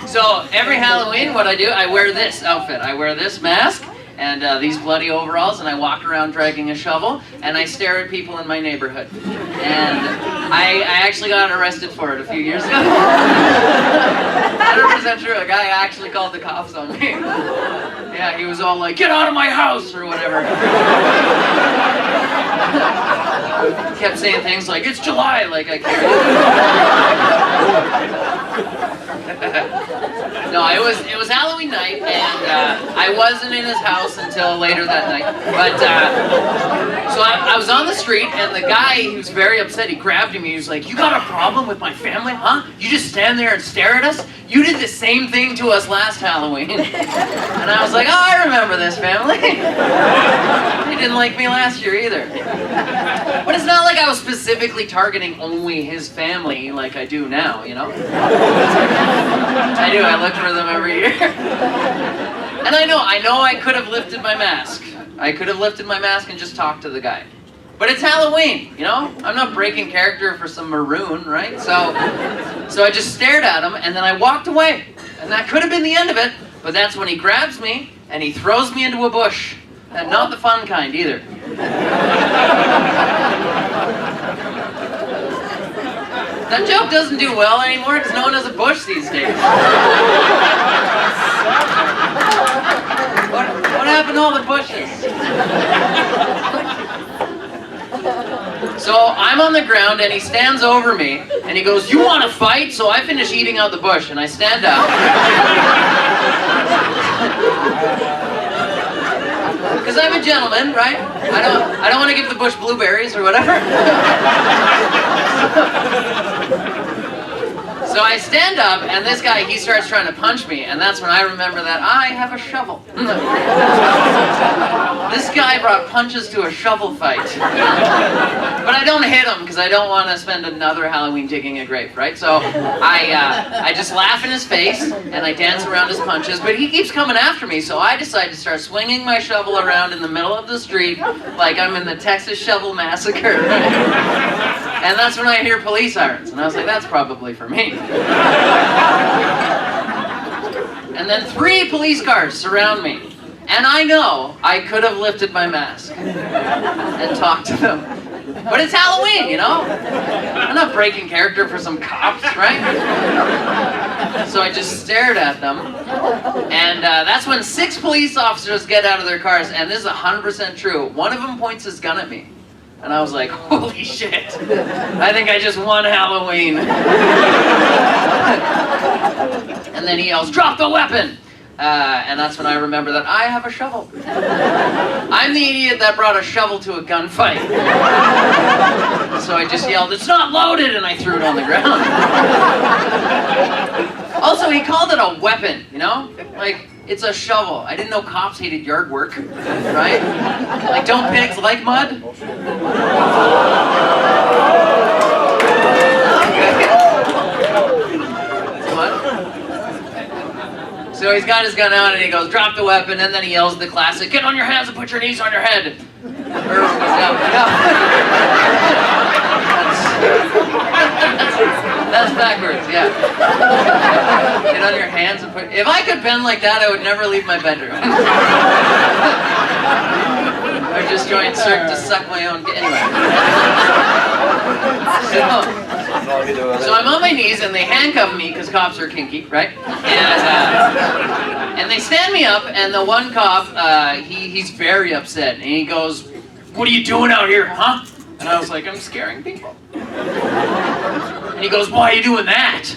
So every Halloween, what I do, I wear this outfit. I wear this mask and these bloody overalls, and I walk around dragging a shovel, and I stare at people in my neighborhood. And I actually got arrested for it a few years ago. 100% true. A guy actually called the cops on me. Yeah, he was all like, "Get out of my house," or whatever. Kept saying things like, "It's July," like I cared. No, it was Halloween night, and I wasn't in his house until later that night. But so I was on the street, and the guy, he was very upset. He grabbed me. He was like, "You got a problem with my family, huh? You just stand there and stare at us? You did the same thing to us last Halloween." And I was like, "Oh, I remember this family." They didn't like me last year either. But it's not like I was specifically targeting only his family like I do now, you know? I do, I look for them every year. And I know I could have lifted my mask. I could have lifted my mask and just talked to the guy. But it's Halloween, you know? I'm not breaking character for some maroon, right? So I just stared at him, and then I walked away. And that could have been the end of it, but that's when he grabs me, and he throws me into a bush. And not the fun kind, either. That joke doesn't do well anymore because no one has a bush these days. What happened to all the bushes? So I'm on the ground and he stands over me and he goes, "You want to fight?" So I finish eating out the bush and I stand up. Because I'm a gentleman, right? I don't want to give the bush blueberries or whatever. So I stand up, and this guy, he starts trying to punch me, and that's when I remember that I have a shovel. This guy brought punches to a shovel fight. But I don't hit him, because I don't want to spend another Halloween digging a grave, right? So I just laugh in his face, and I dance around his punches, but he keeps coming after me, so I decide to start swinging my shovel around in the middle of the street like I'm in the Texas Shovel Massacre. And that's when I hear police sirens, and I was like, that's probably for me. And then 3 police cars surround me. And I know I could have lifted my mask and talked to them. But it's Halloween, you know? I'm not breaking character for some cops, right? So I just stared at them. And that's when 6 police officers get out of their cars, and this is 100% true. One of them points his gun at me. And I was like, holy shit, I think I just won Halloween. And then he yells, "Drop the weapon!" And that's when I remember that I have a shovel. I'm the idiot that brought a shovel to a gunfight. So I just yelled, "It's not loaded!" and I threw it on the ground. Also, he called it a weapon, you know? Like, it's a shovel. I didn't know cops hated yard work, right? Like, don't pigs like mud? So he's got his gun out and he goes, "Drop the weapon," and then he yells the classic, "Get on your hands and put your knees on your head." That's backwards, yeah. Get on your hands and put... If I could bend like that, I would never leave my bedroom. Or just join Cirque to suck my own... Anyway. So I'm on my knees and they handcuff me because cops are kinky, right? And they stand me up, and the one cop, he's very upset, and he goes, "What are you doing out here, huh?" And I was like, "I'm scaring people." And he goes, "Why are you doing that?"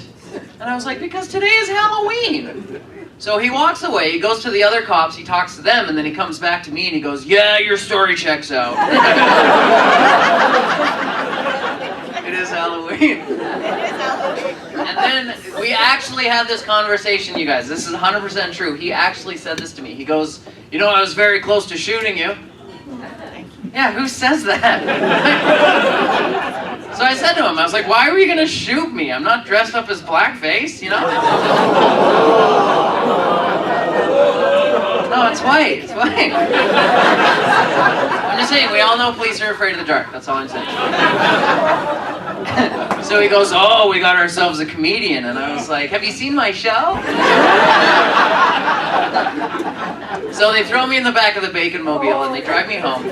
And I was like, "Because today is Halloween." So he walks away, he goes to the other cops, he talks to them, and then he comes back to me and he goes, "Yeah, your story checks out." It is Halloween. And then we actually had this conversation, you guys. This is 100% true. He actually said this to me. He goes, "You know, I was very close to shooting you." Yeah, who says that? So I said to him, I was like, "Why were you going to shoot me? I'm not dressed up as blackface, you know?" No, it's white. It's white. I'm just saying, we all know police are afraid of the dark. That's all I'm saying. So he goes, oh, we got ourselves a comedian. And I was like, have you seen my show? So they throw me in the back of the Bacon Mobile and they drive me home.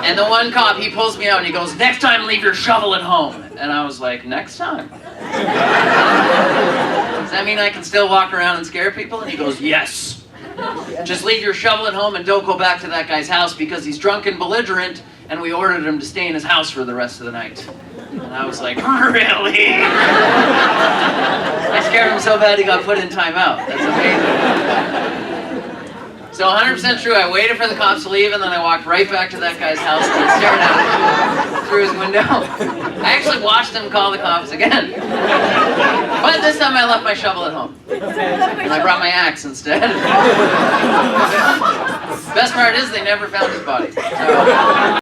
And the one cop, he pulls me out and he goes, next time leave your shovel at home. And I was like, next time? Does that mean I can still walk around and scare people? And he goes, yes. Just leave your shovel at home and don't go back to that guy's house because he's drunk and belligerent and we ordered him to stay in his house for the rest of the night. And I was like, really? I scared him so bad he got put in timeout. That's amazing. So 100% true, I waited for the cops to leave and then I walked right back to that guy's house and stared at him through his window. I actually watched him call the cops again. But this time I left my shovel at home. And I brought my axe instead. Best part is they never found his body. So.